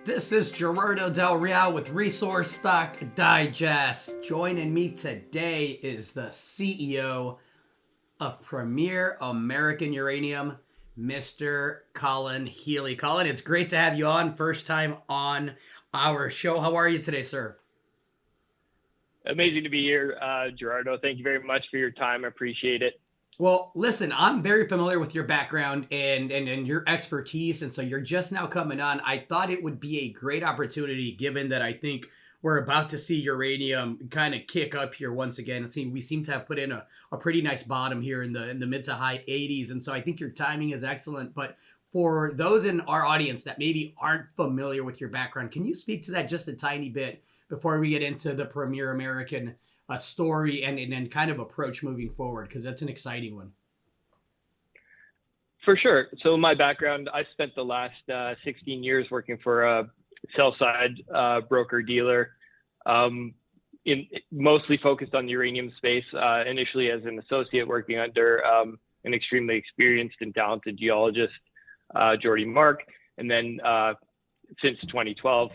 This is Gerardo Del Real with Resource Stock Digest. Joining me today is the CEO of Premier American Uranium, Mr. Colin Healey. Colin, it's great to have you on. First time on our show. How are you today, sir? Amazing to be here, Gerardo. Thank you very much for your time. I appreciate it. Well, listen, I'm very familiar with your background and your expertise, and so you're just now coming on. I thought it would be a great opportunity, given that I think we're about to see uranium kind of kick up here once again. We seem to have put in a pretty nice bottom here in the mid to high 80s, and so I think your timing is excellent. But for those in our audience that maybe aren't familiar with your background, can you speak to that just a tiny bit before we get into the Premier American story and kind of approach moving forward, because that's an exciting one. For sure. So my background, I spent the last 16 years working for a sell-side broker dealer, mostly focused on the uranium space, initially as an associate working under an extremely experienced and talented geologist, Jordy Mark, and then since 2012,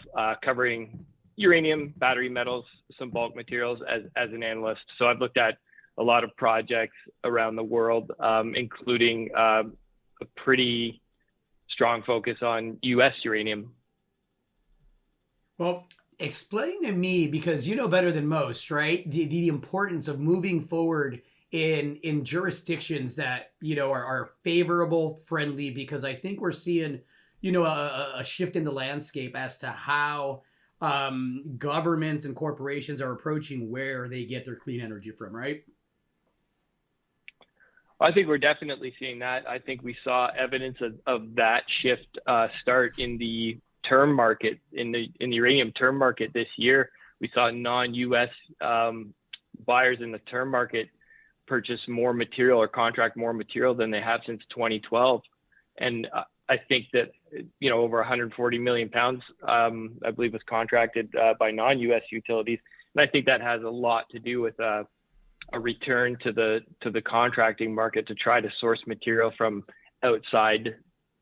covering uranium, battery metals, some bulk materials as an analyst. So I've looked at a lot of projects around the world, including a pretty strong focus on U.S. uranium. Well, explain to me, because you know better than most, right? The importance of moving forward in jurisdictions that, are favorable, friendly, because I think we're seeing, a shift in the landscape as to how governments and corporations are approaching where they get their clean energy from, right? I think we're definitely seeing that. I think we saw evidence of that shift start in the term market, in the uranium term market this year. We saw non-U.S. Buyers in the term market purchase more material or contract more material than they have since 2012. And I think that, over 140 million pounds, I believe, was contracted by non-U.S. utilities. And I think that has a lot to do with a return to the contracting market to try to source material from outside,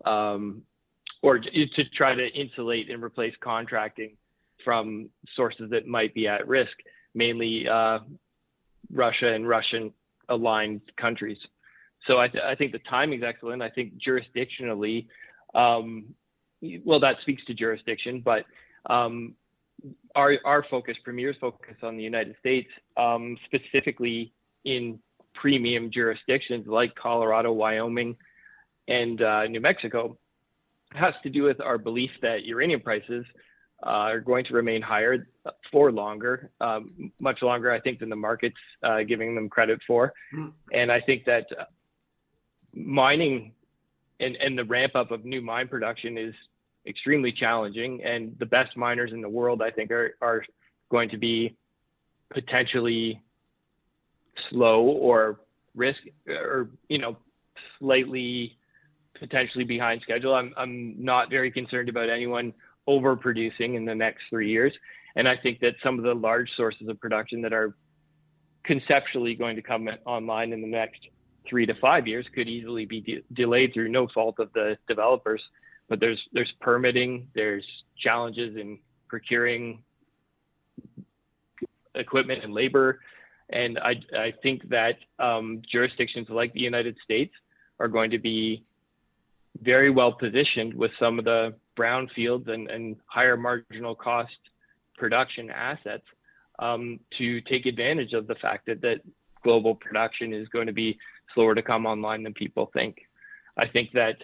or to try to insulate and replace contracting from sources that might be at risk, mainly Russia and Russian-aligned countries. So I think the timing is excellent. I think jurisdictionally, that speaks to jurisdiction, but our focus, Premier's focus on the United States, specifically in premium jurisdictions like Colorado, Wyoming, and New Mexico, has to do with our belief that uranium prices are going to remain higher for longer, much longer, I think, than the market's giving them credit for. And I think that mining and the ramp up of new mine production is extremely challenging, and the best miners in the world, I think, are going to be potentially slow or slightly potentially behind schedule. I'm not very concerned about anyone overproducing in the next 3 years, and I think that some of the large sources of production that are conceptually going to come online in the next 3 to 5 years could easily be delayed through no fault of the developers. But there's permitting, there's challenges in procuring equipment and labor. And I think that jurisdictions like the United States are going to be very well positioned with some of the brownfields and higher marginal cost production assets to take advantage of the fact that global production is going to be slower to come online than people think. I think that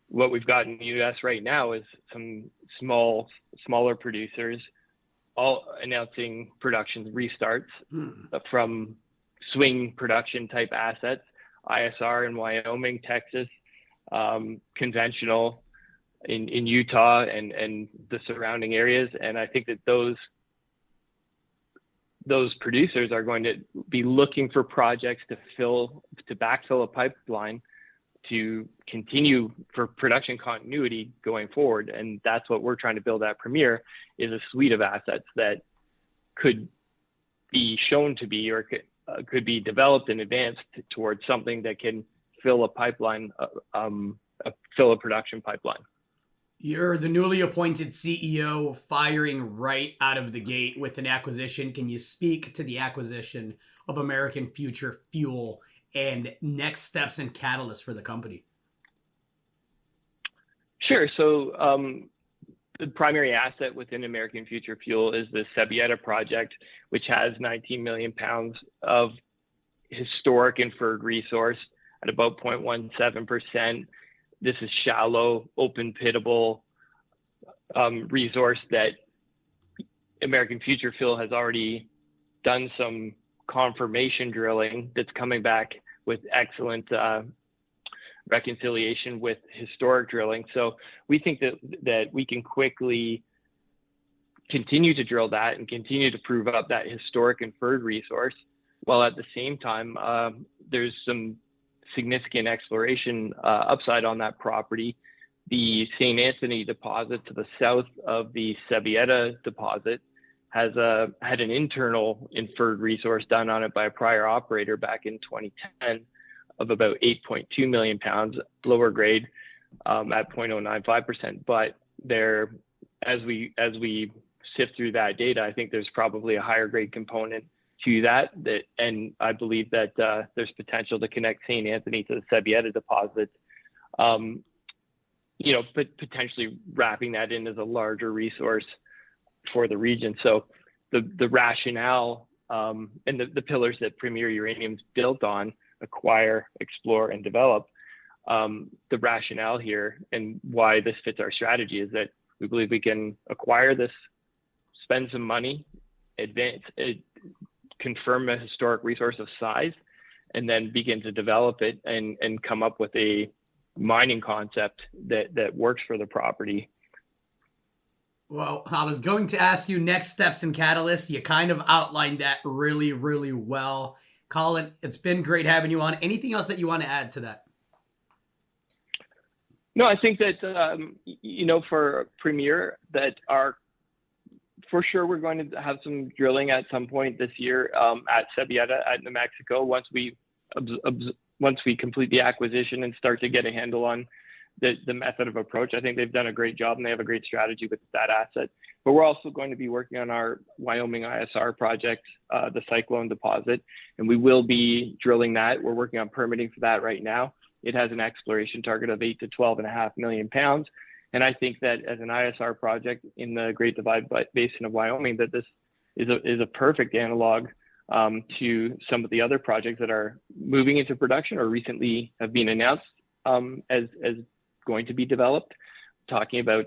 what we've got in the U.S. right now is some smaller producers all announcing production restarts from swing production type assets, ISR in Wyoming, Texas, conventional in Utah and the surrounding areas. And I think that those producers are going to be looking for projects to backfill a pipeline to continue for production continuity going forward. And that's what we're trying to build at Premier, is a suite of assets that could be shown to be, or could be developed and advanced towards something that can fill a pipeline, fill a production pipeline. You're the newly appointed CEO, firing right out of the gate with an acquisition. Can you speak to the acquisition of American Future Fuel and next steps and catalysts for the company? Sure. So the primary asset within American Future Fuel is the Sabieta project, which has 19 million pounds of historic inferred resource at about 0.17%. This is shallow, open pitable resource that American Future Fuel has already done some confirmation drilling that's coming back with excellent reconciliation with historic drilling. So we think that we can quickly continue to drill that and continue to prove up that historic inferred resource, while at the same time there's some significant exploration upside on that property. The St. Anthony deposit to the south of the Sabieta deposit had an internal inferred resource done on it by a prior operator back in 2010 of about 8.2 million pounds, lower grade at 0.095%. But there, as we sift through that data, I think there's probably a higher grade component to that, and I believe that there's potential to connect St. Anthony to the Sabieta deposit, but potentially wrapping that in as a larger resource for the region. So the rationale and the pillars that Premier Uranium's built on, acquire, explore, and develop, the rationale here and why this fits our strategy is that we believe we can acquire this, spend some money, confirm a historic resource of size, and then begin to develop it and come up with a mining concept that works for the property. Well, I was going to ask you next steps and catalysts. You kind of outlined that really, really well. Colin, it's been great having you on. Anything else that you want to add to that? No, I think that, for Premier, for sure we're going to have some drilling at some point this year at Sabieta at New Mexico once we complete the acquisition and start to get a handle on the method of approach. I think they've done a great job and they have a great strategy with that asset. But we're also going to be working on our Wyoming ISR project, the Cyclone deposit, and we will be drilling that. We're working on permitting for that right now. It has an exploration target of 8 to 12.5 million pounds. And I think that as an ISR project in the Great Divide Basin of Wyoming, that this is a perfect analog to some of the other projects that are moving into production or recently have been announced as going to be developed. Talking about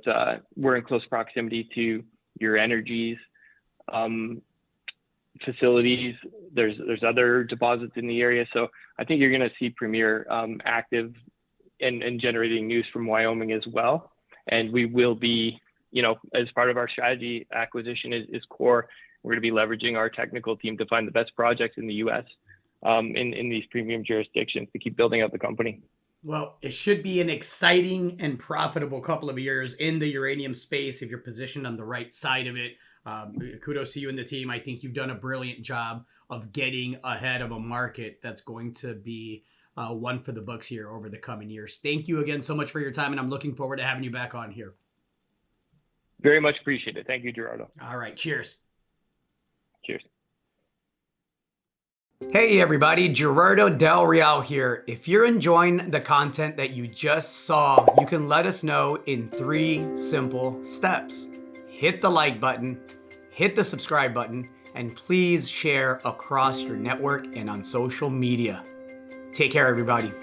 we're in close proximity to your Energy's facilities. There's other deposits in the area, so I think you're going to see Premier active and generating news from Wyoming as well. And we will be, as part of our strategy, acquisition is core. We're going to be leveraging our technical team to find the best projects in the U.S. In these premium jurisdictions to keep building out the company. Well, it should be an exciting and profitable couple of years in the uranium space if you're positioned on the right side of it. Kudos to you and the team. I think you've done a brilliant job of getting ahead of a market that's going to be one for the books here over the coming years. Thank you again so much for your time, and I'm looking forward to having you back on here. Very much appreciate it. Thank you, Gerardo. All right. Cheers. Cheers. Hey everybody, Gerardo Del Real here. If you're enjoying the content that you just saw, you can let us know in 3 simple steps. Hit the like button, hit the subscribe button, and please share across your network and on social media. Take care, everybody.